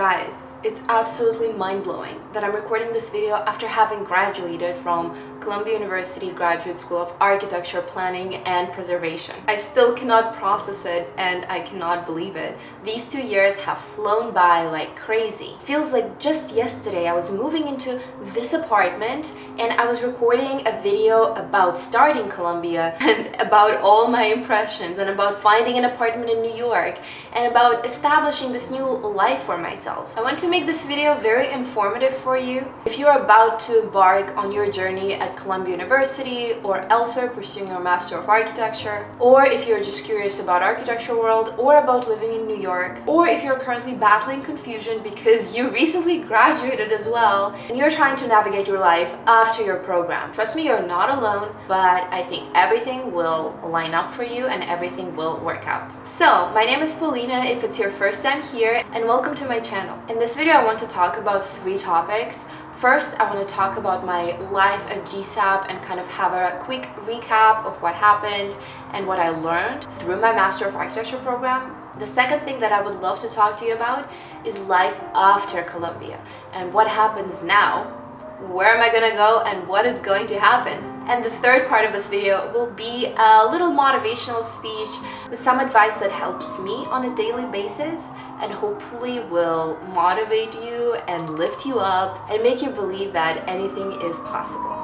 Guys, it's absolutely mind-blowing that I'm recording this video after having graduated from Columbia University Graduate School of Architecture, Planning and Preservation. I still cannot process it and I cannot believe it. These 2 years have flown by like crazy. Feels like just yesterday I was moving into this apartment and I was recording a video about starting Columbia and about all my impressions and about finding an apartment in New York and about establishing this new life for myself. I want to make this video very informative for you. If you're about to embark on your journey at Columbia University or elsewhere pursuing your Master of Architecture, or if you're just curious about architecture world or about living in New York, or if you're currently battling confusion because you recently graduated as well and you're trying to navigate your life after your program. Trust me, you're not alone, but I think everything will line up for you and everything will work out. So, my name is Polina if it's your first time here, and welcome to my channel. In this video I want to talk about 3 topics. First, I want to talk about my life at GSAPP and kind of have a quick recap of what happened and what I learned through my Master of Architecture program. The second thing that I would love to talk to you about is life after Columbia and what happens now. Where am I gonna go and what is going to happen? And the third part of this video will be a little motivational speech with some advice that helps me on a daily basis and hopefully will motivate you and lift you up and make you believe that anything is possible.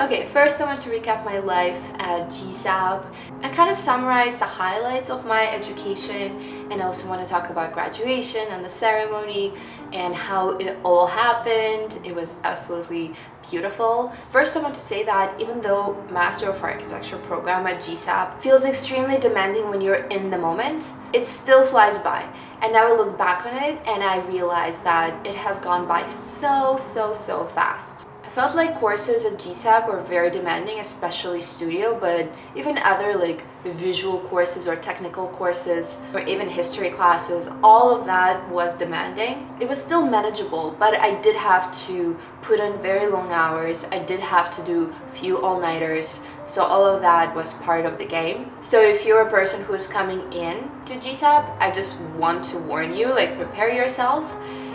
Okay, first I want to recap my life at GSAPP and kind of summarize the highlights of my education, and I also want to talk about graduation and the ceremony and how it all happened. It was absolutely beautiful. First, I want to say that even though Master of Architecture program at GSAPP feels extremely demanding when you're in the moment, it still flies by. And now I look back on it and I realize that it has gone by so fast. I felt like courses at GSAPP were very demanding, especially studio, but even other like visual courses or technical courses or even history classes, all of that was demanding. It was still manageable, but I did have to put in very long hours. I did have to do few all-nighters. So all of that was part of the game. So if you're a person who is coming in to GSAPP, I just want to warn you, like, prepare yourself.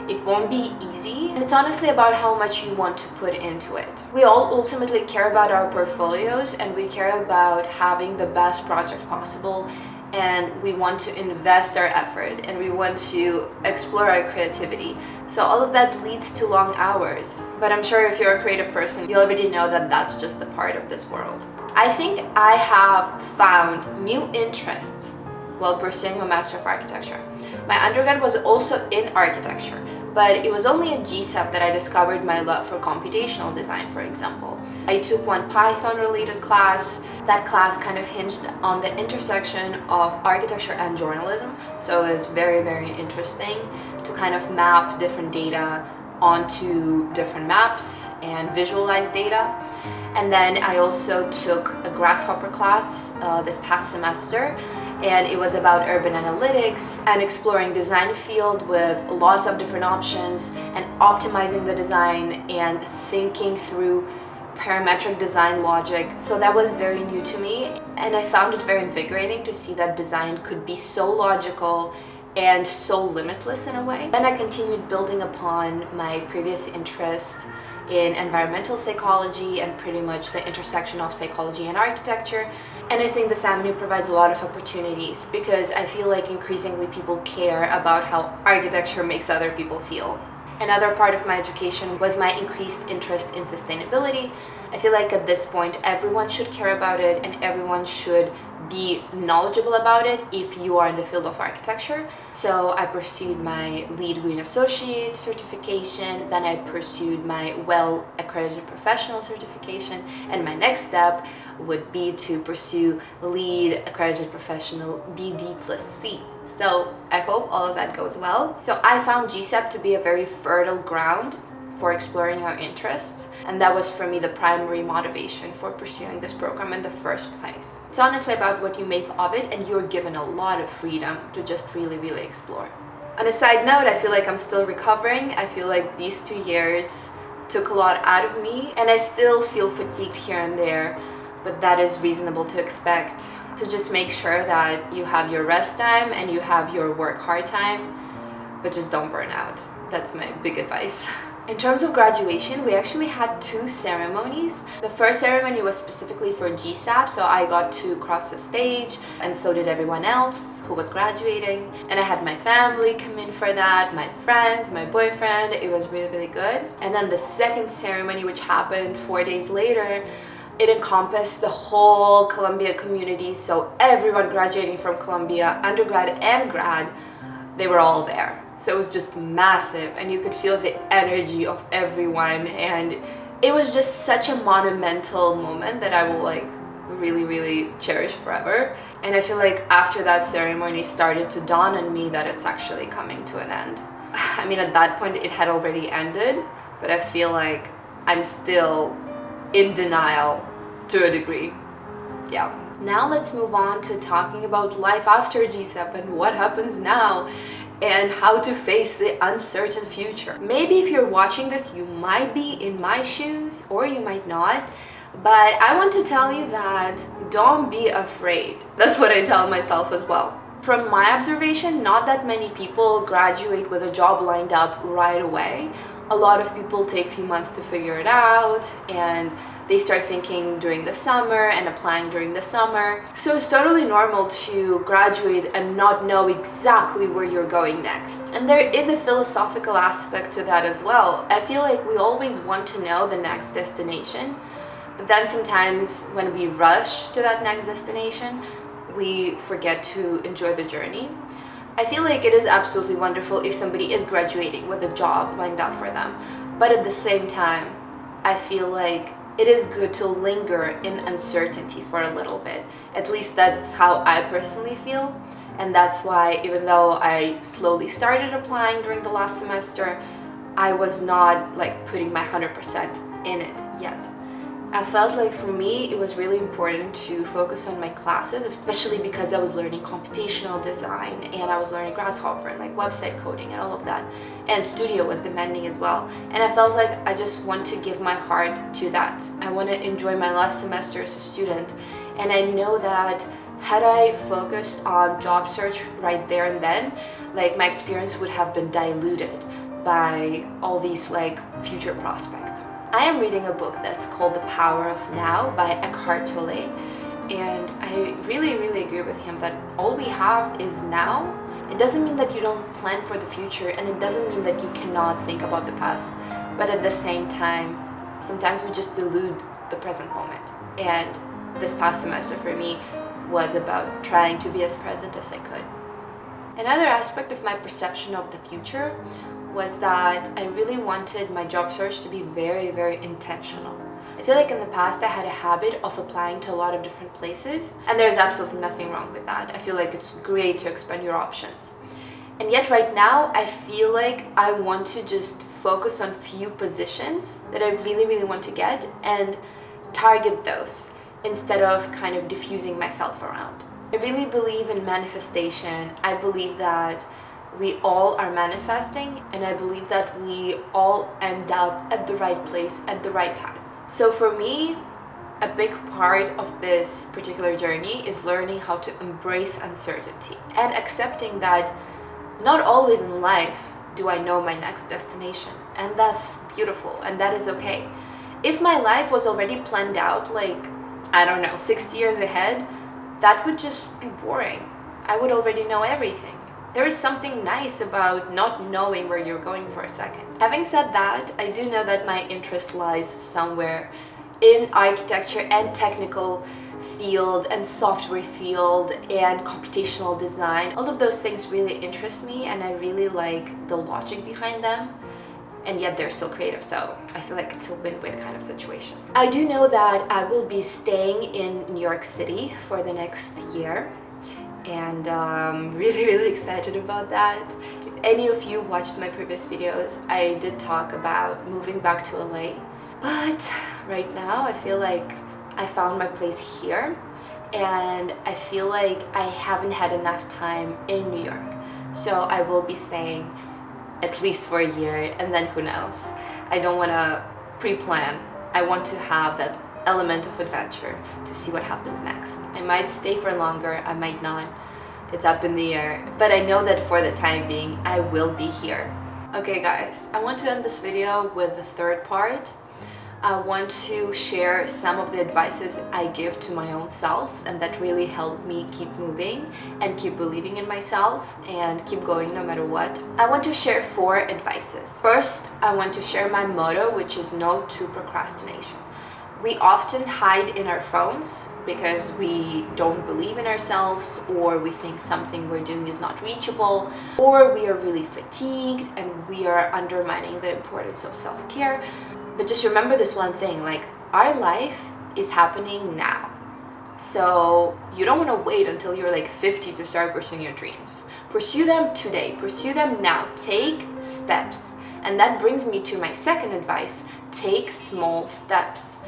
It won't be easy, and it's honestly about how much you want to put into it. We all ultimately care about our portfolios and we care about having the best project possible, and we want to invest our effort and we want to explore our creativity. So all of that leads to long hours. But I'm sure if you're a creative person, you already know that that's just a part of this world. I think I have found new interests while pursuing a Master of Architecture. My undergrad was also in architecture, but it was only at GSAPP that I discovered my love for computational design, for example. I took one Python-related class. That class kind of hinged on the intersection of architecture and journalism, so it was very interesting to kind of map different data onto different maps and visualize data. And then I also took a Grasshopper class this past semester, and it was about urban analytics and exploring design field with lots of different options and optimizing the design and thinking through parametric design logic. So that was very new to me, and I found it very invigorating to see that design could be so logical and so limitless in a way. Then I continued building upon my previous interest in environmental psychology and pretty much the intersection of psychology and architecture. And I think this avenue provides a lot of opportunities because I feel like increasingly people care about how architecture makes other people feel. Another part of my education was my increased interest in sustainability. I feel like at this point everyone should care about it and everyone should be knowledgeable about it if you are in the field of architecture. So I pursued my LEED Green Associate certification, then I pursued my WELL Accredited Professional certification, and my next step would be to pursue LEED Accredited Professional BD+C. So I hope all of that goes well. So I found GSAPP to be a very fertile ground for exploring our interests, and that was for me the primary motivation for pursuing this program in the first place. It's honestly about what you make of it, and you're given a lot of freedom to just really explore. On a side note, I feel like I'm still recovering. I feel like these 2 years took a lot out of me, and I still feel fatigued here and there, but that is reasonable to expect. So just make sure that you have your rest time and you have your work hard time, but just don't burn out. That's my big advice. In terms of graduation, we actually had 2 ceremonies. The first ceremony was specifically for GSAPP, so I got to cross the stage, and so did everyone else who was graduating. And I had my family come in for that, my friends, my boyfriend. It was really, really good. And then the second ceremony, which happened 4 days later, it encompassed the whole Columbia community, so everyone graduating from Columbia, undergrad and grad, they were all there. So it was just massive, and you could feel the energy of everyone, and it was just such a monumental moment that I will like really, really cherish forever. And I feel like after that ceremony started to dawn on me that it's actually coming to an end. I mean, at that point it had already ended, but I feel like I'm still in denial to a degree. Yeah. Now let's move on to talking about life after GSAPP and what happens now and how to face the uncertain future. Maybe if you're watching this, you might be in my shoes or you might not, but I want to tell you that don't be afraid. That's what I tell myself as well. From my observation, not that many people graduate with a job lined up right away. A lot of people take a few months to figure it out, and they start thinking during the summer and applying during the summer. So it's totally normal to graduate and not know exactly where you're going next. And there is a philosophical aspect to that as well. I feel like we always want to know the next destination, but then sometimes when we rush to that next destination, we forget to enjoy the journey. I feel like it is absolutely wonderful if somebody is graduating with a job lined up for them, but at the same time, I feel like it is good to linger in uncertainty for a little bit. At least that's how I personally feel, and that's why even though I slowly started applying during the last semester, I was not like putting my 100% in it yet. I felt like for me it was really important to focus on my classes, especially because I was learning computational design and I was learning Grasshopper and like website coding and all of that, and studio was demanding as well, and I felt like I just want to give my heart to that. I want to enjoy my last semester as a student, and I know that had I focused on job search right there and then, like my experience would have been diluted by all these like future prospects. I am reading a book that's called The Power of Now by Eckhart Tolle, and I really, really agree with him that all we have is now. It doesn't mean that you don't plan for the future, and it doesn't mean that you cannot think about the past, but at the same time, sometimes we just delude the present moment. And this past semester for me was about trying to be as present as I could. Another aspect of my perception of the future was that I really wanted my job search to be very, very intentional. I feel like in the past I had a habit of applying to a lot of different places, and there's absolutely nothing wrong with that. I feel like it's great to expand your options. And yet right now I feel like I want to just focus on few positions that I really, really want to get and target those instead of kind of diffusing myself around. I really believe in manifestation. I believe that we all are manifesting, and I believe that we all end up at the right place at the right time. So for me, a big part of this particular journey is learning how to embrace uncertainty and accepting that not always in life do I know my next destination, and that's beautiful and that is okay. If my life was already planned out, like, I don't know, 6 years ahead, that would just be boring. I would already know everything. There is something nice about not knowing where you're going for a second. Having said that, I do know that my interest lies somewhere in architecture and technical field and software field and computational design. All of those things really interest me, and I really like the logic behind them, and yet they're still creative, so I feel like it's a win-win kind of situation. I do know that I will be staying in New York City for the next year, and really, really excited about that. If any of you watched my previous videos, I did talk about moving back to LA, but right now I feel like I found my place here, and I feel like I haven't had enough time in New York, so I will be staying at least for a year, and then who knows. I don't want to pre-plan. I want to have that element of adventure to see what happens next. I might stay for longer, I might not. It's up in the air, but I know that for the time being I will be here. Okay guys, I want to end this video with the third part. I want to share some of the advices I give to my own self and that really helped me keep moving and keep believing in myself and keep going no matter what. I want to share 4 advices. First, I want to share my motto, which is no to procrastination. We often hide in our phones because we don't believe in ourselves, or we think something we're doing is not reachable, or we are really fatigued and we are undermining the importance of self-care. But just remember this one thing, like, our life is happening now. So you don't want to wait until you're like 50 to start pursuing your dreams. Pursue them today, pursue them now, take steps. And that brings me to my second advice: take small steps.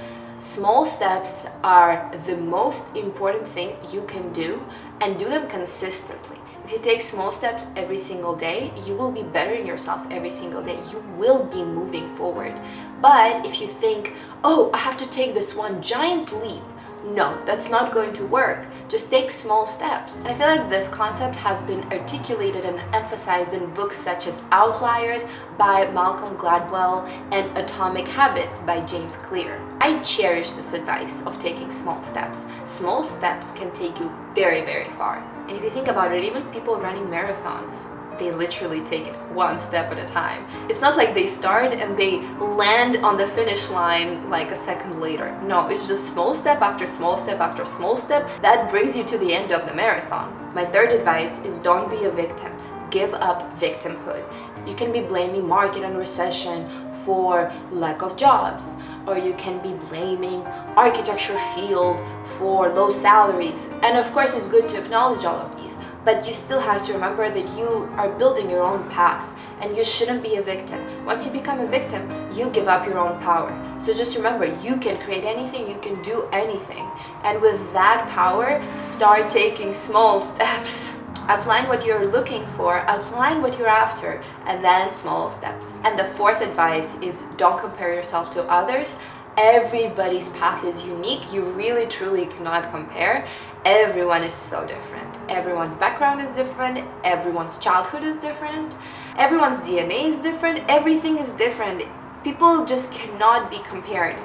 Small steps are the most important thing you can do, and do them consistently. If you take small steps every single day, you will be bettering yourself every single day. You will be moving forward. But if you think, oh, I have to take this one giant leap, no, that's not going to work. Just take small steps. And I feel like this concept has been articulated and emphasized in books such as Outliers by Malcolm Gladwell and Atomic Habits by James Clear. I cherish this advice of taking small steps. Small steps can take you very, very far. And if you think about it, even people running marathons, they literally take it one step at a time. It's not like they start and they land on the finish line like a second later. No, it's just small step after small step after small step that brings you to the end of the marathon. My third advice is don't be a victim. Give up victimhood. You can be blaming market and recession for lack of jobs, or you can be blaming architecture field for low salaries. And of course, it's good to acknowledge all of these. But you still have to remember that you are building your own path and you shouldn't be a victim. Once you become a victim, you give up your own power. So just remember, you can create anything, you can do anything. And with that power, start taking small steps. Outline what you're looking for, outline what you're after, and then small steps. And the fourth advice is don't compare yourself to others. Everybody's path is unique. You really truly cannot compare. Everyone is so different. Everyone's background is different. Everyone's childhood is different. Everyone's DNA is different. Everything is different. People just cannot be compared.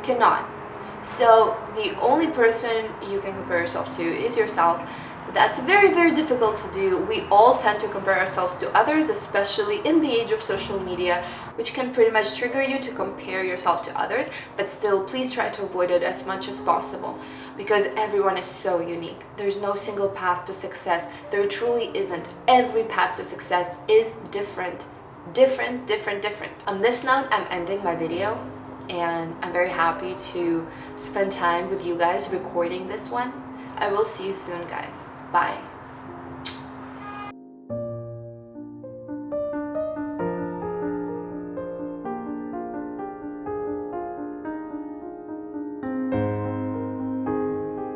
Cannot. So the only person you can compare yourself to is yourself. That's very, very difficult to do. We all tend to compare ourselves to others, especially in the age of social media, which can pretty much trigger you to compare yourself to others. But still, please try to avoid it as much as possible, because everyone is so unique. There's no single path to success. There truly isn't. Every path to success is different. Different, different, different. On this note, I'm ending my video, and I'm very happy to spend time with you guys recording this one. I will see you soon, guys. Bye.